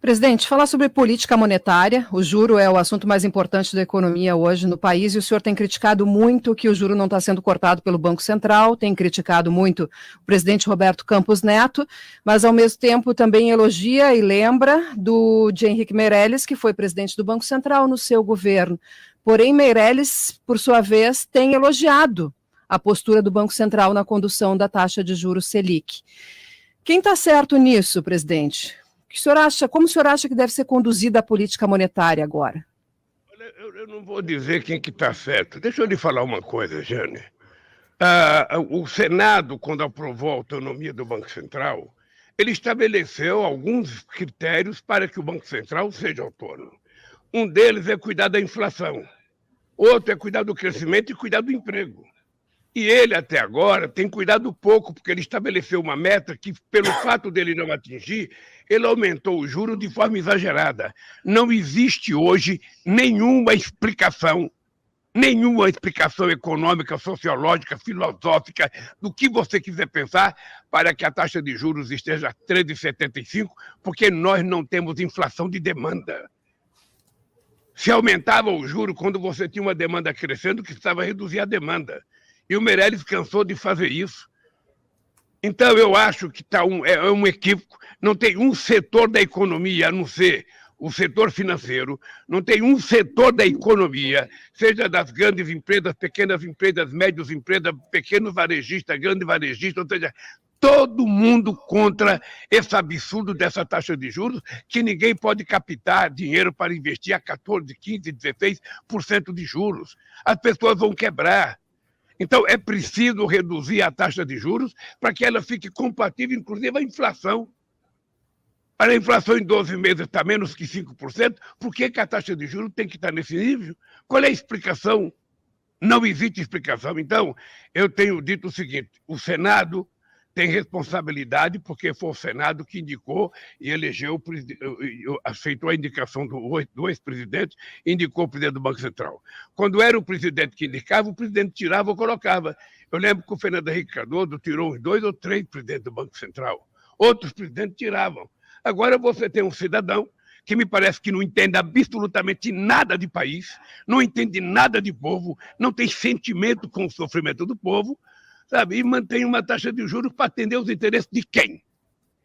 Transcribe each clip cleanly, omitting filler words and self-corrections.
Presidente, falar sobre política monetária, o juro é o assunto mais importante da economia hoje no país e o senhor tem criticado muito que o juro não está sendo cortado pelo Banco Central, tem criticado muito o presidente Roberto Campos Neto, mas ao mesmo tempo também elogia e lembra de Henrique Meirelles, que foi presidente do Banco Central no seu governo. Porém, Meirelles, por sua vez, tem elogiado a postura do Banco Central na condução da taxa de juros Selic. Quem está certo nisso, presidente? Como o senhor acha que deve ser conduzida a política monetária agora? Olha, eu não vou dizer quem que está certo. Deixa eu lhe falar uma coisa, Jane. O Senado, quando aprovou a autonomia do Banco Central, ele estabeleceu alguns critérios para que o Banco Central seja autônomo. Um deles é cuidar da inflação, outro é cuidar do crescimento e cuidar do emprego. E ele, até agora, tem cuidado pouco, porque ele estabeleceu uma meta que, pelo fato dele não atingir, ele aumentou o juro de forma exagerada. Não existe hoje nenhuma explicação econômica, sociológica, filosófica, do que você quiser pensar, para que a taxa de juros esteja a 13,75, porque nós não temos inflação de demanda. Se aumentava o juro quando você tinha uma demanda crescendo, que precisava reduzir a demanda. E o Meirelles cansou de fazer isso. Então, eu acho que é um equívoco. Não tem um setor da economia, a não ser o setor financeiro, não tem um setor da economia, seja das grandes empresas, pequenas empresas, médias empresas, pequenos varejistas, grandes varejistas, ou seja, todo mundo contra esse absurdo dessa taxa de juros, que ninguém pode captar dinheiro para investir a 14%, 15%, 16% de juros. As pessoas vão quebrar. Então, é preciso reduzir a taxa de juros para que ela fique compatível, inclusive, à inflação. Para a inflação em 12 meses está menos que 5%, por que a taxa de juros tem que estar nesse nível? Qual é a explicação? Não existe explicação. Então, eu tenho dito o seguinte, o Senado tem responsabilidade, porque foi o Senado que indicou e elegeu, aceitou a indicação do ex-presidente e indicou o presidente do Banco Central. Quando era o presidente que indicava, o presidente tirava ou colocava. Eu lembro que o Fernando Henrique Cardoso tirou uns 2 ou 3 presidentes do Banco Central. Outros presidentes tiravam. Agora você tem um cidadão que me parece que não entende absolutamente nada de país, não entende nada de povo, não tem sentimento com o sofrimento do povo, sabe? E mantém uma taxa de juros para atender os interesses de quem?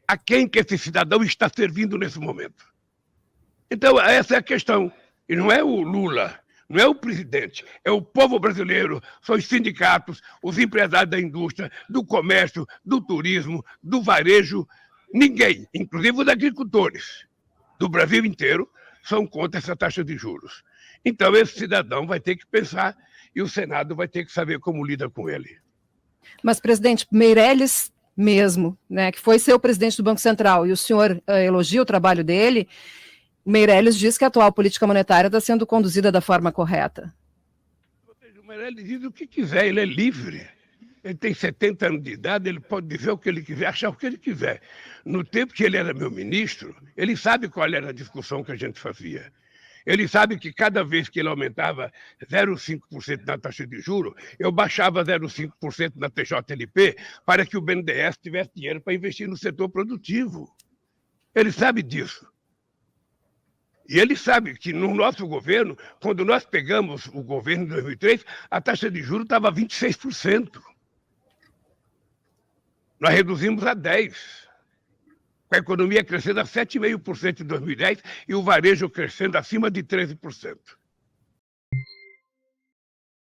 A quem que esse cidadão está servindo nesse momento? Então, essa é a questão. E não é o Lula, não é o presidente, é o povo brasileiro, são os sindicatos, os empresários da indústria, do comércio, do turismo, do varejo. Ninguém, inclusive os agricultores do Brasil inteiro, são contra essa taxa de juros. Então, esse cidadão vai ter que pensar e o Senado vai ter que saber como lida com ele. Mas, presidente, Meirelles mesmo, né, que foi seu presidente do Banco Central, e o senhor elogia o trabalho dele, Meirelles diz que a atual política monetária está sendo conduzida da forma correta. O Meirelles diz o que quiser, ele é livre. Ele tem 70 anos de idade, ele pode dizer o que ele quiser, achar o que ele quiser. No tempo que ele era meu ministro, ele sabe qual era a discussão que a gente fazia. Ele sabe que cada vez que ele aumentava 0,5% na taxa de juros, eu baixava 0,5% na TJLP para que o BNDES tivesse dinheiro para investir no setor produtivo. Ele sabe disso. E ele sabe que no nosso governo, quando nós pegamos o governo em 2003, a taxa de juros estava 26%. Nós reduzimos a 10%. Com a economia crescendo a 7,5% em 2010 e o varejo crescendo acima de 13%.